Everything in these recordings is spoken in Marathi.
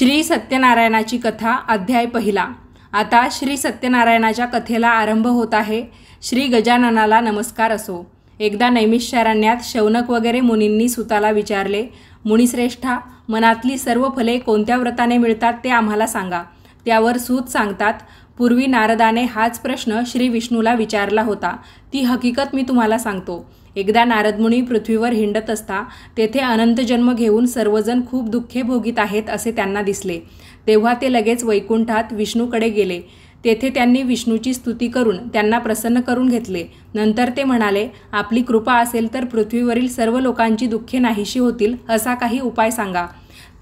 श्री सत्यनारायणाची कथा अध्याय पहिला। आता श्री सत्यनारायणाच्या कथेला आरंभ होत आहे। श्री गजाननाला नमस्कार असो। एकदा नैमिषारण्यात शौनक वगैरे मुनींनी सुताला विचारले, मुनिश्रेष्ठा, मनातली सर्व फले कोणत्या व्रताने मिळतात ते आम्हाला सांगा। त्यावर सूत सांगतात, पूर्वी नारदाने हाच प्रश्न श्री विष्णूला विचारला होता। ती हकीकत मी तुम्हाला सांगतो। एकदा नारदमुनी पृथ्वीवर हिंडत असता तेथे अनंत जन्म घेऊन सर्वजण खूप दुःखे भोगीत आहेत असे त्यांना दिसले। तेव्हा ते लगेच वैकुंठात विष्णूकडे गेले। तेथे त्यांनी विष्णूची स्तुती करून त्यांना प्रसन्न करून घेतले। नंतर ते म्हणाले, आपली कृपा असेल तर पृथ्वीवरील सर्व लोकांची दुःखे नाहीशी होतील असा काही उपाय सांगा।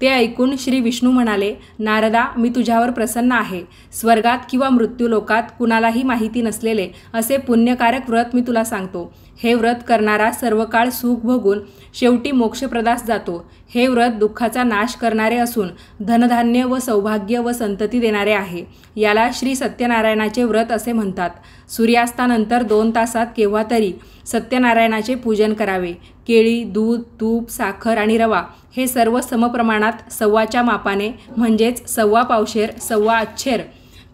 ते ऐकून श्री विष्णू म्हणाले, नारदा, मी तुझ्यावर प्रसन्न आहे। स्वर्गात किंवा मृत्यूलोकात कुणालाही माहिती नसलेले असे पुण्यकारक व्रत मी तुला सांगतो। हे व्रत करणारा सर्व काळ सुख भोगून शेवटी मोक्षप्रदास जातो। हे व्रत दुःखाचा नाश करणारे असून धनधान्य व सौभाग्य व संतती देणारे आहे। याला श्री सत्यनारायणाचे व्रत असे म्हणतात। सूर्यास्तानंतर 2 तासात केव्हा तरी सत्यनारायणाचे पूजन करावे। केळी, दूध, तूप, साखर आणि रवा हे सर्व समप्रमाणात सव्वाच्या मापाने म्हणजेच 1.25 पावशेर, 1.25 अच्छेर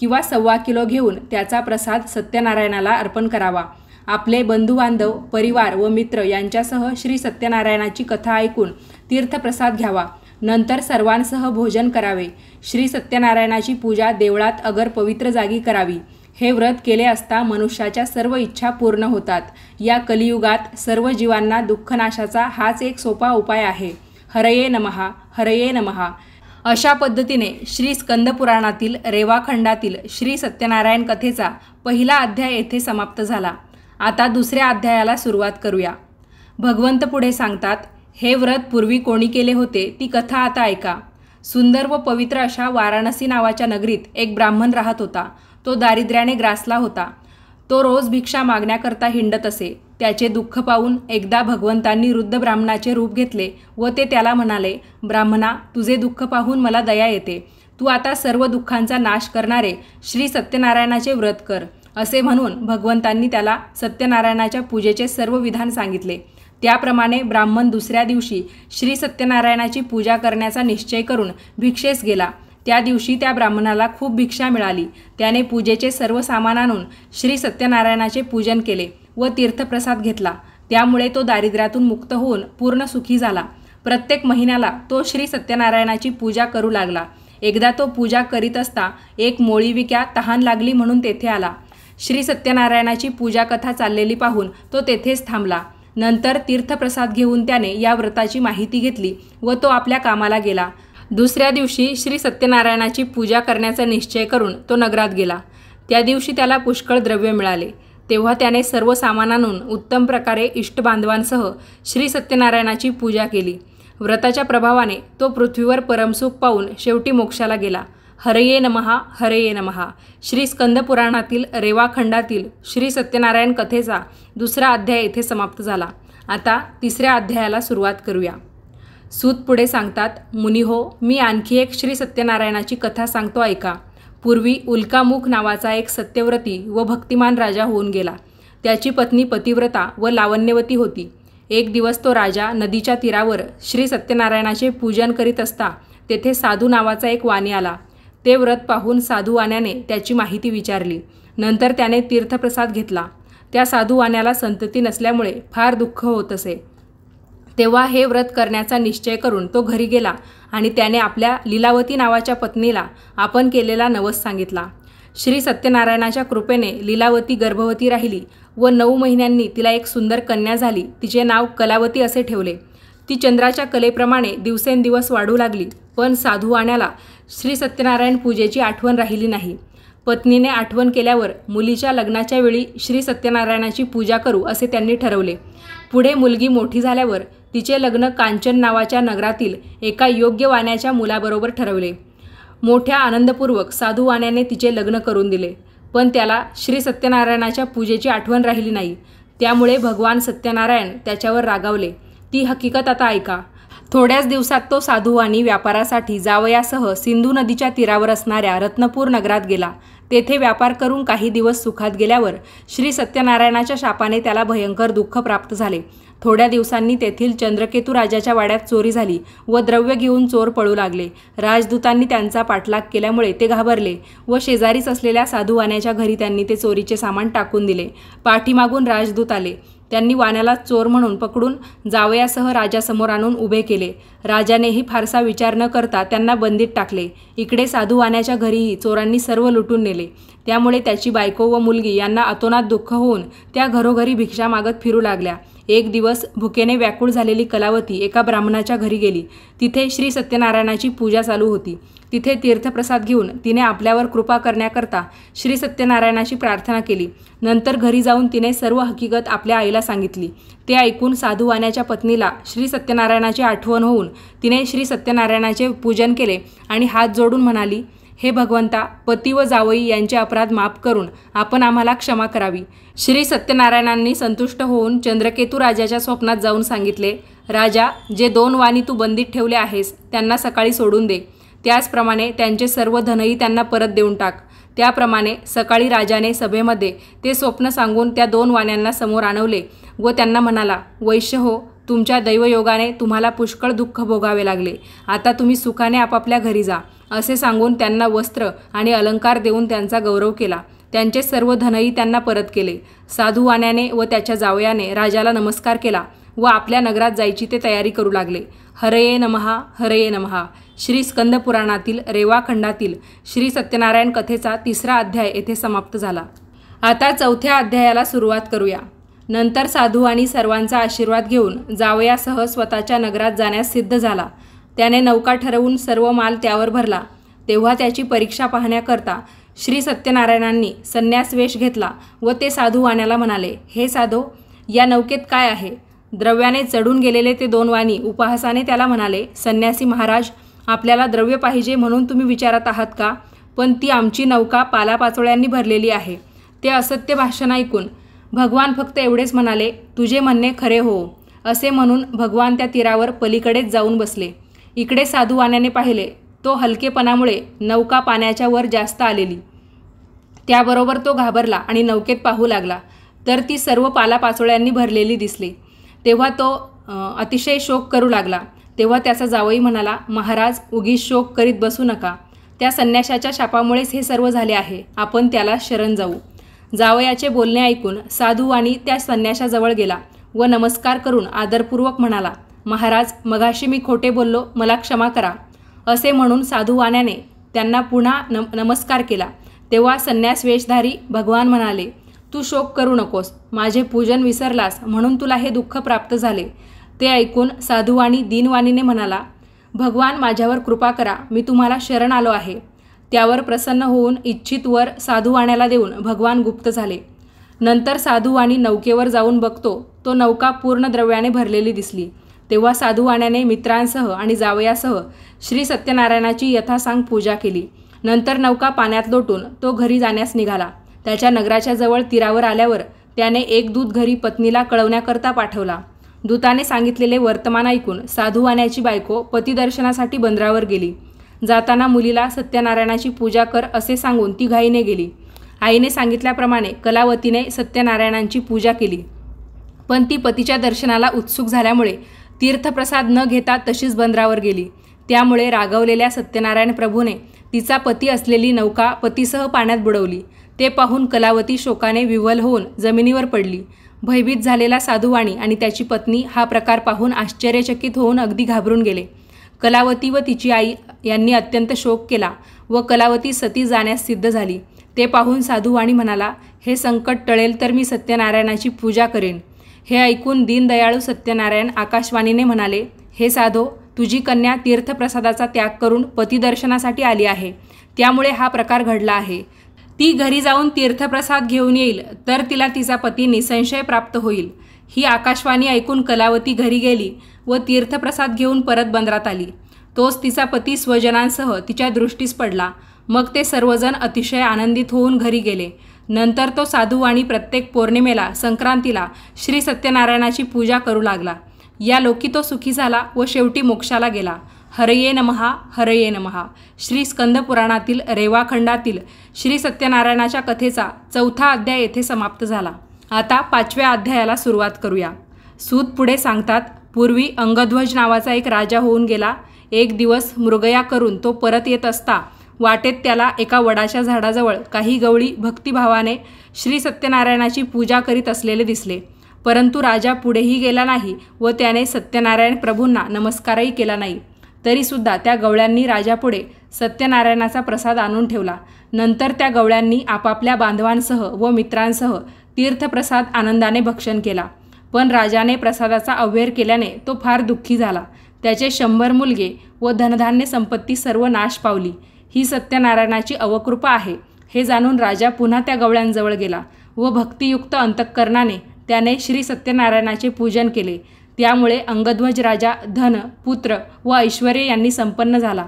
किंवा 1.25 किलो घेऊन त्याचा प्रसाद सत्यनारायणाला अर्पण करावा। आपले बंधुबांधव, परिवार व मित्र यांच्यासह श्री सत्यनारायणाची कथा ऐकून तीर्थप्रसाद घ्यावा। नंतर सर्वांसह भोजन करावे। श्री सत्यनारायणाची पूजा देवळात अगर पवित्र जागी करावी। हे व्रत केले असता मनुष्याच्या सर्व इच्छा पूर्ण होतात। या कलियुगात सर्व जीवांना दुःखनाशाचा हाच एक सोपा उपाय आहे। हरये नमः, हरये नमः। अशा पद्धतीने श्री स्कंदपुराणातील रेवाखंडातील श्री सत्यनारायण कथेचा पहिला अध्याय येथे समाप्त झाला। आता दुसऱ्या अध्यायाला सुरुवात करूया। भगवंत पुढे सांगतात, हे व्रत पूर्वी कोणी केले होते ती कथा आता ऐका। सुंदर व पवित्र अशा वाराणसी नावाच्या नगरीत एक ब्राह्मण राहत होता। तो दारिद्र्याने ग्रासला होता। तो रोज भिक्षा मागण्याकरता हिंडत असे। त्याचे दुःख पाहून एकदा भगवंतांनी वृद्ध ब्राह्मणाचे रूप घेतले व ते त्याला म्हणाले, ब्राह्मणा, तुझे दुःख पाहून मला दया येते। तू आता सर्व दुःखांचा नाश करणारे श्री सत्यनारायणाचे व्रत कर। असे म्हणून भगवंतांनी त्याला सत्यनारायणाच्या पूजेचे सर्व विधान सांगितले। त्याप्रमाणे ब्राह्मण दुसऱ्या दिवशी श्री सत्यनारायणाची पूजा करण्याचा निश्चय करून भिक्षेस गेला। त्या दिवशी त्या ब्राह्मणाला खूप भिक्षा मिळाली। त्याने पूजेचे सर्व सामान आणून श्री सत्यनारायणाचे पूजन केले व तीर्थप्रसाद घेतला। त्यामुळे तो दारिद्र्यातून मुक्त होऊन पूर्ण सुखी झाला। प्रत्येक महिन्याला तो श्री सत्यनारायणाची पूजा करू लागला। एकदा तो पूजा करीत असता एक मोळीविक्या तहान लागली म्हणून तेथे आला। श्री सत्यनारायणाची पूजा कथा चाललेली पाहून तो तेथेच थांबला। नंतर तीर्थप्रसाद घेऊन त्याने या व्रताची माहिती घेतली व तो आपल्या कामाला गेला। दुसऱ्या दिवशी श्री सत्यनारायणाची पूजा करण्याचा निश्चय करून तो नगरात गेला। त्या दिवशी त्याला पुष्कळ द्रव्य मिळाले। तेव्हा त्याने सर्व सामान आणून उत्तम प्रकारे इष्टबांधवांसह श्री सत्यनारायणाची पूजा केली। व्रताच्या प्रभावाने तो पृथ्वीवर परमसुख पाहून शेवटी मोक्षाला गेला। हरये नमः, हरये नमः। श्री स्कंदपुराणातील रेवाखंडातील श्री सत्यनारायण कथेचा दुसरा अध्याय येथे समाप्त झाला। आता तिसऱ्या अध्यायाला सुरुवात करूया। सूत पुढे सांगतात, मुनिहो, मी आणखी एक श्री सत्यनारायणाची कथा सांगतो ऐका। पूर्वी उल्कामुख नावाचा एक सत्यव्रती व भक्तिमान राजा होऊन गेला। त्याची पत्नी पतिव्रता व लावण्यवती होती। एक दिवस तो राजा नदीच्या तीरावर श्री सत्यनारायणाचे पूजन करीत असता तेथे साधू नावाचा एक वाणी आला। ते व्रत पाहून साधू वाण्याने त्याची माहिती विचारली। नंतर त्याने तीर्थप्रसाद घेतला। त्या साधू वाण्याला संतती नसल्यामुळे फार दुःख होत असे। तेव्हा हे व्रत करण्याचा निश्चय करून तो घरी गेला आणि त्याने आपल्या लीलावती नावाच्या पत्नीला आपण केलेला नवस सांगितला। श्री सत्यनारायणाच्या कृपेने लीलावती गर्भवती राहिली व 9 महिन्यांनी तिला एक सुंदर कन्या झाली। तिचे नाव कलावती असे ठेवले। ती चंद्राच्या कलेप्रमाणे दिवसेंदिवस वाढू लागली। पण साधू वाण्याला श्री सत्यनारायण पूजेची आठवण राहिली नाही। पत्नीने आठवण केल्यावर मुलीच्या लग्नाच्या वेळी श्री सत्यनारायणाची पूजा करू असे त्यांनी ठरवले। पुढे मुलगी मोठी झाल्यावर तिचे लग्न कांचन नावाच्या नगरातील एका योग्य वाण्याच्या मुलाबरोबर ठरवले। मोठ्या आनंदपूर्वक साधू वाण्याने तिचे लग्न करून दिले। पण त्याला श्री सत्यनारायणाच्या पूजेची आठवण राहिली नाही। त्यामुळे भगवान सत्यनारायण त्याच्यावर रागावले। ती हकीकत आता ऐका। थोड्याच दिवसात तो साधुवाणी व्यापारासाठी जावयासह सिंधू नदीच्या तीरावर असणाऱ्या रत्नपूर नगरात गेला। तेथे व्यापार करून काही दिवस सुखात गेल्यावर श्री सत्यनारायणाच्या शापाने त्याला भयंकर दुःख प्राप्त झाले। थोड्या दिवसांनी तेथील चंद्रकेतू राजाच्या वाड्यात चोरी झाली व द्रव्य घेऊन चोर पळू लागले। राजदूतांनी त्यांचा पाठलाग केल्यामुळे ते घाबरले व शेजारीच असलेल्या साधुवाण्याच्या घरी त्यांनी ते चोरीचे सामान टाकून दिले। पाठीमागून राजदूत आले। त्यांनी वाण्याला चोर म्हणून पकडून जावयासह राजासमोर आणून उभे केले। राजानेही फारसा विचार न करता त्यांना बंदीत टाकले। इकडे साधुवाण्याच्या घरीही चोरांनी सर्व लुटून नेले। त्यामुळे त्याची बायको व मुलगी यांना अतोनात दुःख होऊन त्या घरोघरी भिक्षा मागत फिरू लागल्या। एक दिवस भुकेने व्याकुळ झालेली कलावती एका ब्राह्मणाच्या घरी गेली। तिथे श्री सत्यनारायणाची पूजा चालू होती। तिथे तीर्थप्रसाद घेऊन तिने आपल्यावर कृपा करण्याकरता श्री सत्यनारायणाची प्रार्थना केली। नंतर घरी जाऊन तिने सर्व हकीकत आपल्या आईला सांगितली। ते ऐकून साधुवाण्याच्या पत्नीला श्री सत्यनारायणाची आठवण होऊन तिने श्री सत्यनारायणाचे पूजन केले आणि हात जोडून म्हणाली, हे भगवंता, पती व जावई यांचे अपराध माफ करून आपण आम्हाला क्षमा करावी। श्री सत्यनारायणांनी संतुष्ट होऊन चंद्रकेतू राजाच्या स्वप्नात जाऊन सांगितले, राजा, जे 2 वाणी तू बंदीत ठेवले आहेस त्यांना सकाळी सोडून दे। त्याचप्रमाणे त्यांचे सर्व धनही त्यांना परत देऊन टाक। त्याप्रमाणे सकाळी राजाने सभेमध्ये ते स्वप्न सांगून त्या 2 वाण्यांना समोर आणवले व त्यांना म्हणाला, वैश्य हो, तुमच्या दैवयोगाने तुम्हाला पुष्कळ दुःख भोगावे लागले। आता तुम्ही सुखाने आपापल्या घरी जा, असे सांगून त्यांना वस्त्र आणि अलंकार देऊन त्यांचा गौरव केला। त्यांचे सर्व धनही त्यांना परत केले। साधुवाण्याने व त्याच्या जावयाने राजाला नमस्कार केला व आपल्या नगरात जायची ते तयारी करू लागले। हरये नमहा, हरये नमहा। श्री स्कंद पुराणातील रेवा खंडातील श्री सत्यनारायण कथेचा 3रा अध्याय येथे समाप्त झाला। आता 4थ्या अध्यायाला सुरुवात करूया। नंतर साधुवाणी सर्वांचा आशीर्वाद घेऊन जावयासह स्वतःच्या नगरात जाण्यास सिद्ध झाला। त्याने नौका ठरवून सर्व माल त्यावर भरला। तेव्हा त्याची परीक्षा पाहण्याकरता श्री सत्यनारायणांनी संन्यास वेश घेतला व ते साधुवाण्याला म्हणाले, हे साधो, या नौकेत काय आहे? द्रव्याने चढून गेलेले ते 2 वाणी उपहासाने त्याला म्हणाले, संन्यासी महाराज, आपल्याला द्रव्य पाहिजे म्हणून तुम्ही विचारत आहात का? पण ती आमची नौका पालापाचोळ्यांनी भरलेली आहे। ते असत्य भाषण ऐकून भगवान फक्त एवढेच म्हणाले, तुझे म्हणणे खरे हो। असे म्हणून भगवान त्या तीरावर पलीकडेच जाऊन बसले। इकडे साधुवाण्याने पाहिले, तो हलकेपणामुळे नौका पाण्याच्या वर जास्त आलेली। त्याबरोबर तो घाबरला आणि नौकेत पाहू लागला तर ती सर्व पालापाचोळ्यांनी भरलेली दिसली। तेव्हा तो अतिशय शोक करू लागला। तेव्हा त्याचा जावई म्हणाला, महाराज, उगीच शोक करीत बसू नका। त्या संन्याशाच्या शापामुळेच हे सर्व झाले आहे। आपण त्याला शरण जाऊ। जावयाचे बोलणे ऐकून साधुवाणी त्या संन्याशाजवळ गेला व नमस्कार करून आदरपूर्वक म्हणाला, महाराज, मगाशी मी खोटे बोललो, मला क्षमा करा। असे म्हणून साधुवाण्याने त्यांना पुन्हा नमस्कार केला। तेव्हा संन्यास वेशधारी भगवान म्हणाले, तू शोक करू नकोस। माझे पूजन विसरलास म्हणून तुला हे दुःख प्राप्त झाले। ते ऐकून साधुवाणी दीनवाणीने म्हणाला, भगवान, माझ्यावर कृपा करा, मी तुम्हाला शरण आलो आहे। त्यावर प्रसन्न होऊन इच्छित वर साधुवाण्याला देऊन भगवान गुप्त झाले। नंतर साधुवाणी नौकेवर जाऊन बघतो तो नौका पूर्ण द्रव्याने भरलेली दिसली। तेव्हा साधुवाण्याने मित्रांसह आणि जावयासह श्री सत्यनारायणाची यथासांग पूजा केली। नंतर नौका पाण्यात लोटून तो घरी जाण्यास निघाला। त्याच्या नगराच्या जवळ तीरावर आल्यावर त्याने एक दूत घरी पत्नीला कळवण्याकरता पाठवला। दूताने सांगितलेले वर्तमान ऐकून साधुवाण्याची बायको पतिदर्शनासाठी बंदरावर गेली। जाताना मुलीला सत्यनारायणाची पूजा कर असे सांगून ती घाईने गेली। आईने सांगितल्याप्रमाणे कलावतीने सत्यनारायणांची पूजा केली, पण ती पतीच्या दर्शनाला उत्सुक झाल्यामुळे तीर्थप्रसाद न घेता तशीच बंदरावर गेली। त्यामुळे रागावलेल्या सत्यनारायण प्रभूने तिचा पती असलेली नौका पतीसह पाण्यात बुडवली। ते पाहून कलावती शोकाने विव्हल होऊन जमिनीवर पडली। भयभीत झालेला साधुवाणी आणि त्याची पत्नी हा प्रकार पाहून आश्चर्यचकित होऊन अगदी घाबरून गेले। कलावती व तिची आई यांनी अत्यंत शोक केला व कलावती सती जाण्यास सिद्ध झाली। ते पाहून साधुवाणी म्हणाला, हे संकट टळेल तर मी सत्यनारायणाची पूजा करेन। हे ऐकून दीनदयाळू सत्यनारायण आकाशवाणीने म्हणाले, हे साधो, तुझी कन्या तीर्थप्रसादाचा त्याग करून पतिदर्शनासाठी आली आहे, त्यामुळे हा प्रकार घडला आहे। ती घरी जाऊन तीर्थप्रसाद घेऊन येईल तर तिला तिचा पती निसंशय प्राप्त होईल। ही आकाशवाणी ऐकून कलावती घरी गेली व तीर्थप्रसाद घेऊन परत बंदरात आली। तोच तिचा पती स्वजनांसह तिच्या दृष्टीस पडला। मग ते सर्वजण अतिशय आनंदित होऊन घरी गेले। नंतर तो साधुवाणी प्रत्येक पौर्णिमेला, संक्रांतीला श्री सत्यनारायणाची पूजा करू लागला। या लोकी तो सुखी झाला व शेवटी मोक्षाला गेला। हरये नमः, हरये नमः। श्री स्कंद पुराणातील रेवाखंडातील श्री सत्यनारायणाच्या कथेचा 4था अध्याय येथे समाप्त झाला। आता 5व्या अध्यायाला सुरुवात करूया। सूत पुढे सांगतात, पूर्वी अंगध्वज नावाचा एक राजा होऊन गेला। एक दिवस मृगया करून तो परत येत असता वाटेत त्याला एका वडाच्या झाडाजवळ काही गवळी भक्तिभावाने श्री सत्यनारायणाची पूजा करीत असलेले दिसले। परंतु राजा पुढेही गेला नाही व त्याने सत्यनारायण प्रभूंना नमस्कारही केला नाही। तरीसुद्धा त्या गवळ्यांनी राजापुढे सत्यनारायणाचा प्रसाद आणून ठेवला। नंतर त्या गवळ्यांनी आपापल्या बांधवांसह व मित्रांसह तीर्थप्रसाद आनंदाने भक्षण केला। पण राजाने प्रसादाचा अव्हेर केल्याने तो फार दुःखी झाला। त्याचे 100 मुलगे व धनधान्य संपत्ती सर्व नाश पावली। ही सत्यनारायणाची अवकृपा आहे हे जाणून राजा पुन्हा त्या गवळ्यांजवळ गेला व भक्तियुक्त अंतःकरणाने त्याने श्री सत्यनारायणाचे पूजन केले। त्यामुळे अंगध्वज राजा धन, पुत्र व ऐश्वर्य यांनी संपन्न झाला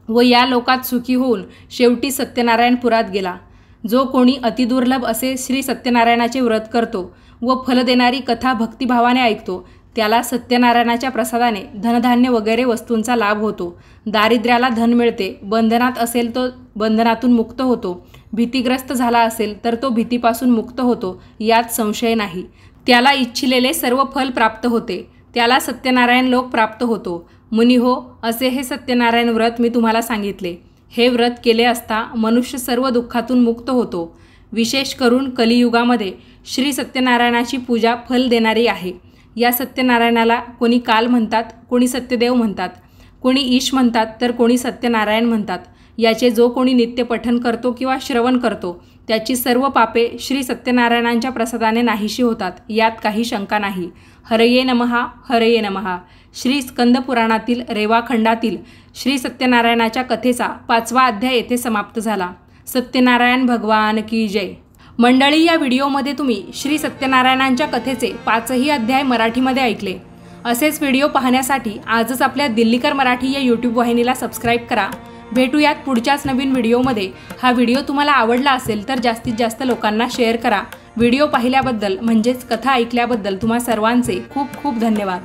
व या लोकात सुखी होऊन शेवटी सत्यनारायणपुरात गेला। जो कोणी अतिदुर्लभ असे श्री सत्यनारायणाचे व्रत करतो व फल देणारी कथा भक्तिभावाने ऐकतो त्याला सत्यनारायणाच्या प्रसादाने धनधान्य वगैरे वस्तूंचा लाभ होतो। दारिद्र्याला धन मिळते, बंधनात असेल तो बंधनातून मुक्त होतो, भीतिग्रस्त झाला असेल तर तो भीतीपासून मुक्त होतो, यात संशय नाही। त्याला इच्छिलेले सर्व फल प्राप्त होते, त्याला सत्यनारायण लोक प्राप्त होतो। मुनी हो, असे हे सत्यनारायण व्रत मी तुम्हाला सांगितले। हे व्रत केले असता मनुष्य सर्व दुःखातून मुक्त होतो। विशेष करून कलियुगामध्ये श्री सत्यनारायणाची पूजा फल देणारी आहे। या सत्यनारायणाला कोणी काल म्हणतात, कोणी सत्यदेव म्हणतात, कोणी ईश म्हणतात तर कोणी सत्यनारायण म्हणतात। याचे जो कोणी नित्य पठण करतो किंवा श्रवण करतो त्याची सर्व पापे श्री सत्यनारायणांच्या प्रसादाने नाहीशी होतात, यात काही शंका नाही। हरये नमः, हरये नमः। श्री स्कंद पुराणातील रेवाखंडातील श्री सत्यनारायणाच्या कथेचा 5वा अध्याय येथे समाप्त झाला। सत्यनारायण भगवान की जय। मंडळी, या व्हिडिओमध्ये तुम्ही श्री सत्यनारायणांच्या कथेचे 5ही अध्याय मराठीमध्ये ऐकले। असेच व्हिडिओ पाहण्यासाठी आजच आपल्या दिल्लीकर मराठी या यूट्यूब वाहिनीला सबस्क्राईब करा। भेटूयात पुढच्याच नवीन व्हिडिओमध्ये। हा व्हिडिओ तुम्हाला आवडला असेल तर जास्तीत जास्त लोकांना शेअर करा। व्हिडिओ पाहिल्याबद्दल म्हणजेच कथा ऐकल्याबद्दल तुम्हा सर्वांचे खूप खूप धन्यवाद।